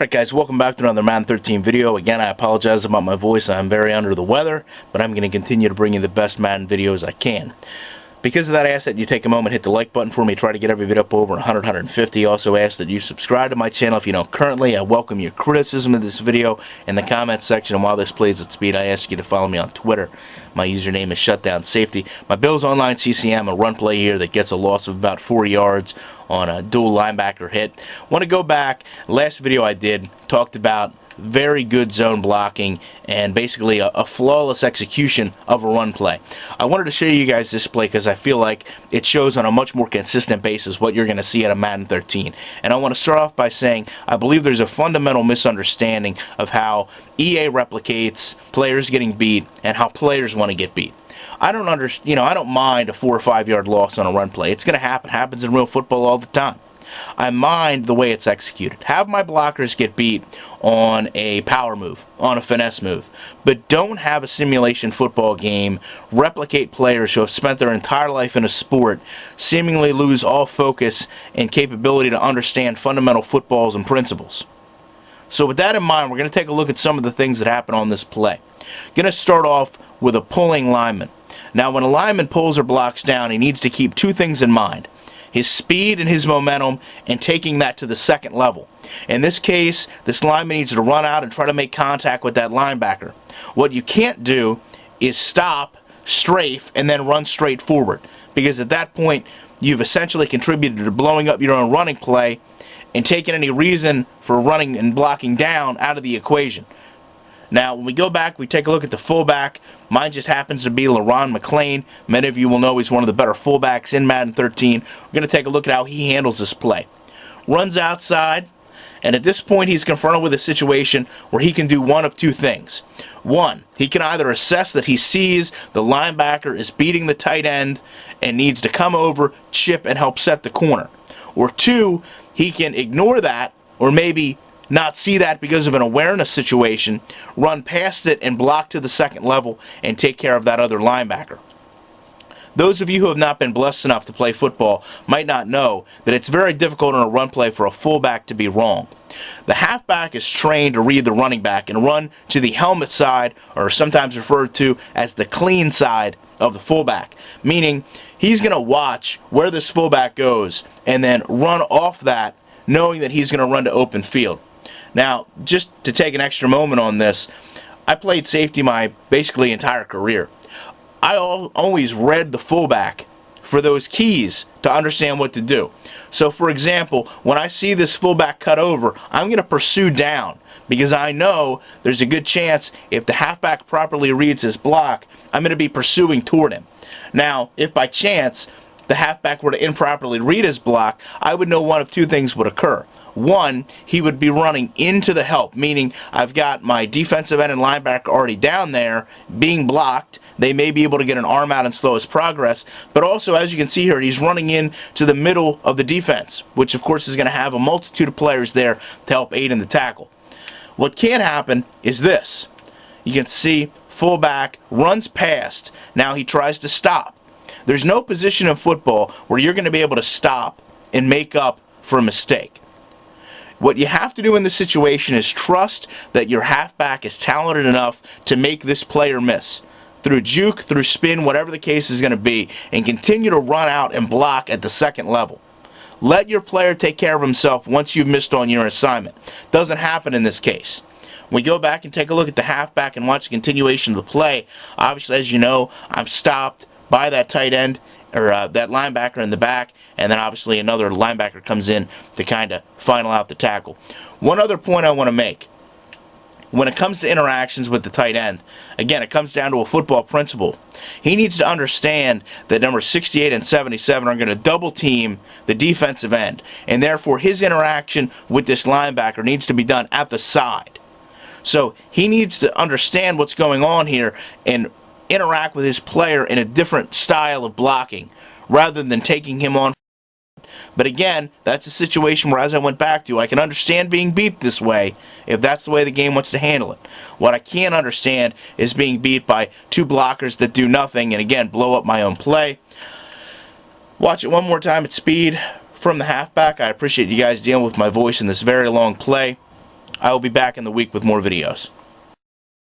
Alright guys, welcome back to another Madden 13 video. Again, I apologize about my voice. I'm very under the weather, but I'm going to continue to bring you the best Madden videos I can. Because of that, I ask that you take a moment, hit the like button for me, try to get every video up over 100, 150. Also ask that you subscribe to my channel if you don't currently. I welcome your criticism of this video in the comments section, and while this plays at speed, I ask you to follow me on Twitter. My username is ShutdownSafety. My Bills Online CCM, a run play here that gets a loss of about 4 yards on a dual linebacker hit. Want to go back, last video I did, talked about very good zone blocking and basically a flawless execution of a run play. I wanted to show you guys this play because I feel like it shows on a much more consistent basis what you're going to see out of Madden 13. And I want to start off by saying I believe there's a fundamental misunderstanding of how EA replicates players getting beat and how players want to get beat. I don't I don't mind a 4 or 5 yard loss on a run play. It's going to happen. It happens in real football all the time. I mind the way it's executed. Have my blockers get beat on a power move, on a finesse move, but don't have a simulation football game replicate players who have spent their entire life in a sport, seemingly lose all focus and capability to understand fundamental footballs and principles. So with that in mind, we're going to take a look at some of the things that happen on this play. Going to start off with a pulling lineman. Now when a lineman pulls or blocks down, he needs to keep two things in mind: his speed and his momentum, and taking that to the second level. In this case, this lineman needs to run out and try to make contact with that linebacker. What you can't do is stop, strafe, and then run straight forward, because at that point you've essentially contributed to blowing up your own running play and taking any reason for running and blocking down out of the equation. Now, when we go back, we take a look at the fullback. Mine just happens to be LaRon McClain. Many of you will know he's one of the better fullbacks in Madden 13. We're going to take a look at how he handles this play. Runs outside, and at this point he's confronted with a situation where he can do one of two things. One, he can either assess that he sees the linebacker is beating the tight end and needs to come over, chip, and help set the corner. Or two, he can ignore that, or maybe not see that because of an awareness situation, run past it and block to the second level and take care of that other linebacker. Those of you who have not been blessed enough to play football might not know that it's very difficult in a run play for a fullback to be wrong. The halfback is trained to read the running back and run to the helmet side, or sometimes referred to as the clean side of the fullback, meaning he's going to watch where this fullback goes and then run off that, knowing that he's going to run to open field. Now, just to take an extra moment on this, I played safety my basically entire career. I always read the fullback for those keys to understand what to do. So, for example, when I see this fullback cut over, I'm going to pursue down because I know there's a good chance if the halfback properly reads his block, I'm going to be pursuing toward him. Now, if by chance the halfback were to improperly read his block, I would know one of two things would occur. One, he would be running into the help, meaning I've got my defensive end and linebacker already down there being blocked. They may be able to get an arm out and slow his progress, but also, as you can see here, he's running in to the middle of the defense, which of course is going to have a multitude of players there to help aid in the tackle. What can happen is this. You can see fullback runs past. Now he tries to stop. There's no position in football where you're going to be able to stop and make up for a mistake. What you have to do in this situation is trust that your halfback is talented enough to make this player miss. Through juke, through spin, whatever the case is going to be, and continue to run out and block at the second level. Let your player take care of himself once you've missed on your assignment. Doesn't happen in this case. We go back and take a look at the halfback and watch the continuation of the play. Obviously, as you know, I'm stopped by that tight end, or that linebacker in the back, and then obviously another linebacker comes in to kind of final out the tackle. One other point I want to make. When it comes to interactions with the tight end, again, it comes down to a football principle. He needs to understand that numbers 68 and 77 are going to double team the defensive end, and therefore his interaction with this linebacker needs to be done at the side. So he needs to understand what's going on here and interact with his player in a different style of blocking rather than taking him on. But again, that's a situation where, as I went back to, I can understand being beat this way if that's the way the game wants to handle it. What I can't understand is being beat by two blockers that do nothing and again blow up my own play. Watch it one more time at speed from the halfback. I appreciate you guys dealing with my voice in this very long play. I will be back in the week with more videos.